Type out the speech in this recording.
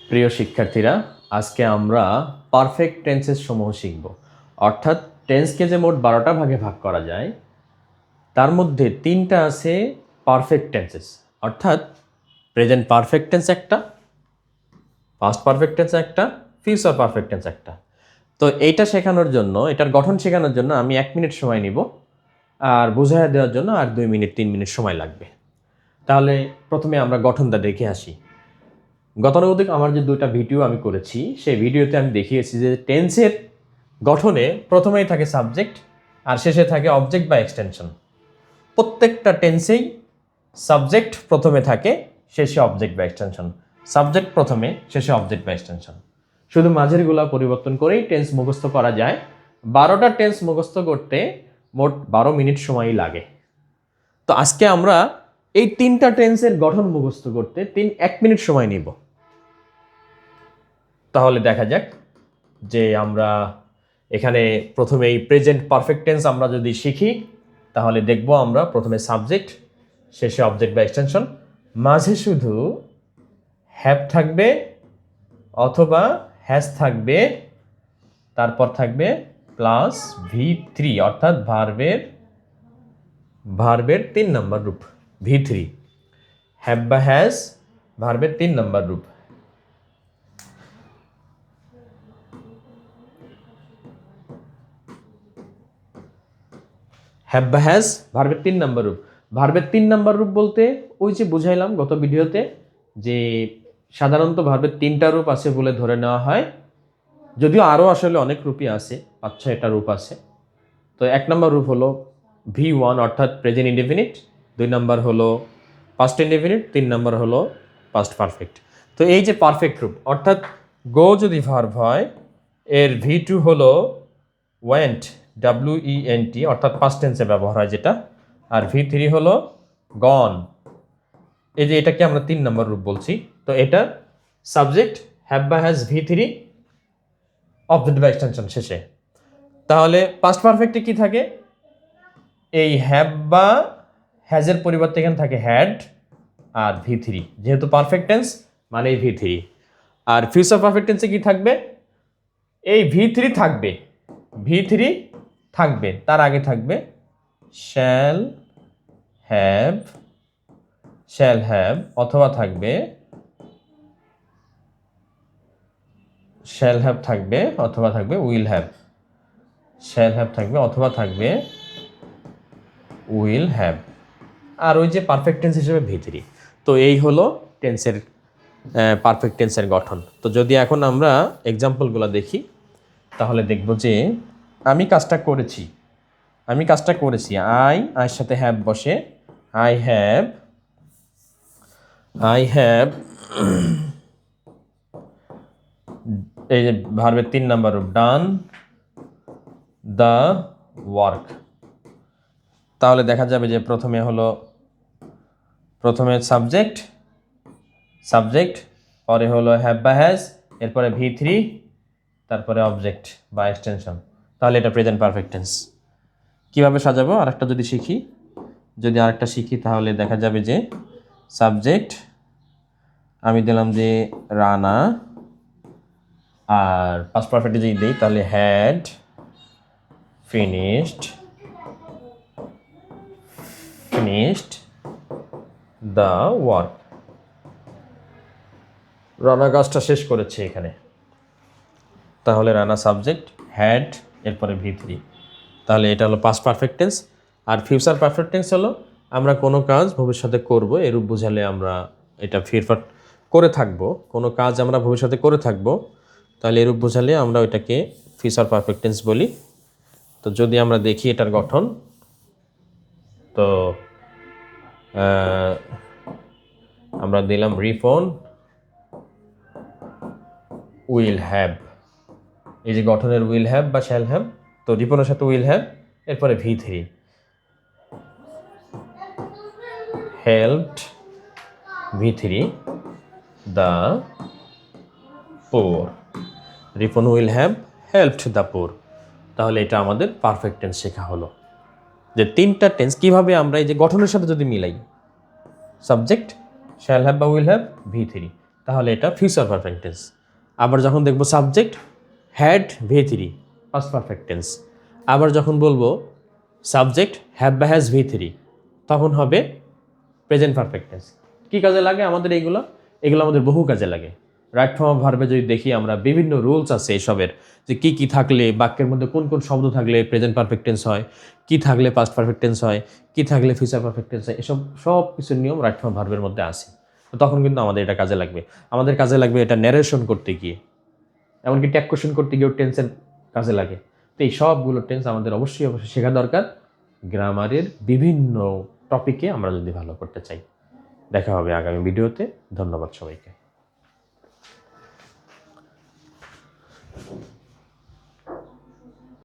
প্রিয় শিক্ষার্থীরা, আজকে আমরা পারফেক্ট টেন্সের সমূহ শিখব। অর্থাৎ টেন্সকে যে মোট 12টা ভাগে ভাগ করা যায়, তার মধ্যে 3টা আছে পারফেক্ট টেন্সেস। অর্থাৎ প্রেজেন্ট পারফেক্ট টেন্স একটা, পাস্ট পারফেক্ট টেন্স একটা, ফিউচার পারফেক্ট টেন্স একটা। তো এইটা শেখানোর জন্য, এটার গঠন শেখানোর জন্য আমি 1 মিনিট সময় নিব, আর বোঝাইয়া দেওয়ার জন্য আর 2 মিনিট 3 মিনিট সময় লাগবে। তাহলে প্রথমে আমরা গঠনটা দেখে আসি। গতানুগতিক আমার যে 2টা ভিডিও আমি করেছি, সেই ভিডিওতে আমি দেখিয়েছি যে টেন্সের গঠনে প্রথমেই থাকে সাবজেক্ট আর শেষে থাকে অবজেক্ট বা এক্সটেনশন। প্রত্যেকটা টেন্সেই সাবজেক্ট প্রথমে থাকে, শেষে অবজেক্ট বা এক্সটেনশন। সাবজেক্ট প্রথমে, শেষে অবজেক্ট বা এক্সটেনশন। শুধু মাঝেরগুলা পরিবর্তন করেই টেন্স মুখস্থ করা যায়। 12টা টেন্স মুখস্থ করতে মোট 12 মিনিট সময়ই লাগে। তো আজকে আমরা এই 3টা টেন্সের গঠন মুখস্থ করতে 1 মিনিট সময় নিব। তাহলে দেখা যাক যে আমরা এখানে প্রথমে এই প্রেজেন্ট পারফেক্ট টেন্স আমরা যদি শিখি, তাহলে দেখব আমরা প্রথমে সাবজেক্ট, শেষে অবজেক্ট বা এক্সটেনশন, মাঝে শুধু হ্যাভ থাকবে অথবা হ্যাজ থাকবে, তারপর থাকবে প্লাস V3 অর্থাৎ ভার্বের 3 নম্বর রূপ V3। হ্যাভ বা হ্যাজ ভার্বের 3 নম্বর রূপ। হ্যাভ বা হ্যাজ ভার্বের 3 নম্বর রূপ। ভার্বের 3 নম্বর রূপ বলতে ওই যে বুঝাইলাম গত ভিডিওতে, যে সাধারণত ভার্বের 3টা রূপ আছে বলে ধরে নেওয়া হয়, যদিও আরও আসলে অনেক রূপই আছে, 5-6টা রূপ আছে। তো 1 নম্বর রূপ হলো V1 অর্থাৎ প্রেজেন্ট ইনডেফিনিট, 2 নম্বর হলো পাস্ট ইনডেফিনিট, 3 নম্বর হলো পাস্ট পারফেক্ট। তো এই যে পারফেক্ট রূপ, অর্থাৎ গো যদি ভার্ব হয়, এর V2 হলো ওয়েন্ট, WENT অর্থাৎ পাস্ট টেন্সে ব্যবহার হয় যেটা, আর V3 হলো গন। এই যে এটাকে আমরা 3 নম্বর রূপ বলছি। তো এটা সাবজেক্ট, হ্যাভ বা হ্যাজ, V3, অবজেক্ট বা এক্সটেনশন শেষে। তাহলে পাস্ট পারফেক্টে কি থাকে? এই হ্যাভ বা হ্যাজের পরিবর্তে এখানে থাকে হ্যাড আর V3, যেহেতু পারফেক্ট টেন্স মানে V3। আর ফিউচার পারফেক্ট টেন্সে কি থাকবে? এই V3 থাকবে, তার আগে থাকবে শ্যাল হ্যাভ অথবা থাকবে উইল হ্যাভ। শ্যাল হ্যাভ থাকবে অথবা থাকবে উইল হ্যাভ। আর ওই যে পারফেক্ট টেন্স হিসেবে V3। তো এই হলো টেন্সের পারফেক্ট টেন্সের গঠন। তো যদি এখন আমরা এক্সাম্পলগুলো দেখি, তাহলে দেখব যে আমি কাজটা করেছি। আইয়ের সাথে হ্যাভ বসে, আই হ্যাভ এই যে ভার্বের 3 নম্বর রূপ ডান দ্য ওয়ার্ক। তাহলে দেখা যাবে যে প্রথমে সাবজেক্ট, পরে হলো হ্যাভ বা হ্যাজ, এরপরে V3, তারপরে অবজেক্ট বা এক্সটেনশন। তাহলে এটা প্রেজেন্ট পারফেক্ট টেন্স। কীভাবে সাজাবো আরেকটা শিখি, তাহলে দেখা যাবে যে সাবজেক্ট আমি দিলাম যে রানা, আর পাস্ট পারফেক্টে যদি দিই তাহলে had finished the work. Rana কাজটা শেষ করেছে এখানে। তাহলে রানা সাবজেক্ট, হ্যাড, এরপরে V3। তাহলে এটা হলো পাস্ট পারফেক্ট টেন্স। আর ফিউচার পারফেক্ট টেন্স হলো আমরা কোনো কাজ ভবিষ্যতে করব, এরূপ বোঝালে আমরা এটা ফিরফার করে থাকবো। কোনো কাজ আমরা ভবিষ্যতে করে থাকবো, তাহলে এরূপ বোঝালে আমরা ওইটাকে ফিউচার পারফেক্ট টেন্স বলি। তো যদি আমরা দেখি এটার গঠন, তো আমরা দিলাম রিফোন উইল হ্যাভ। এই যে গঠনের উইল হ্যাভ বা শ্যাল হ্যাভ, তো রিপনের সাথে উইল হ্যাভ, এরপরে V3 helped V3 the poor. Ripon will have helped the poor. তাহলে এটা আমাদের পারফেক্ট টেন্স শেখা হলো, যে 3টা টেন্স কিভাবে আমরা এই যে গঠনের সাথে যদি মিলাই, সাবজেক্ট, শ্যাল হ্যাভ বা উইল হ্যাভ, V3, তাহলে এটা ফিউচার পারফেক্ট টেন্স। আবার যখন দেখব subject had V3 past perfect tense. আবার যখন বলবো সাবজেক্ট হ্যাভ বা হ্যাজ V3 তখন হবে প্রেজেন্ট পারফেক্ট টেন্স। কী কাজে লাগে আমাদের এগুলো আমাদের বহু কাজে লাগে। রাইট ফর্ম অফ ভার্বে যদি দেখি আমরা বিভিন্ন রুলস আছে এসবের, যে কী কী থাকলে বাক্যের মধ্যে কোন কোন শব্দ থাকলে প্রেজেন্ট পারফেক্ট টেন্স হয়, কী থাকলে পাস্ট পারফেক্ট টেন্স হয়, কী থাকলে ফিউচার পারফেক্ট টেন্স হয়, এসব সব কিছু নিয়ম রাইট ফর্ম ভার্বের মধ্যে আছে। তো তখন কিন্তু আমাদের এটা কাজে লাগবে। আমাদের কাজে লাগবে এটা ন্যারেশন করতে গিয়ে, এমনকি ট্যাগ কোশ্চেন করতে গিয়েও টেন্সের কাজে লাগে। তো এই সবগুলো টেন্স আমাদের অবশ্যই শেখা দরকার গ্রামারের বিভিন্ন টপিকে আমরা যদি ভালো করতে চাই। দেখা হবে আগামী ভিডিওতে। ধন্যবাদ সবাইকে।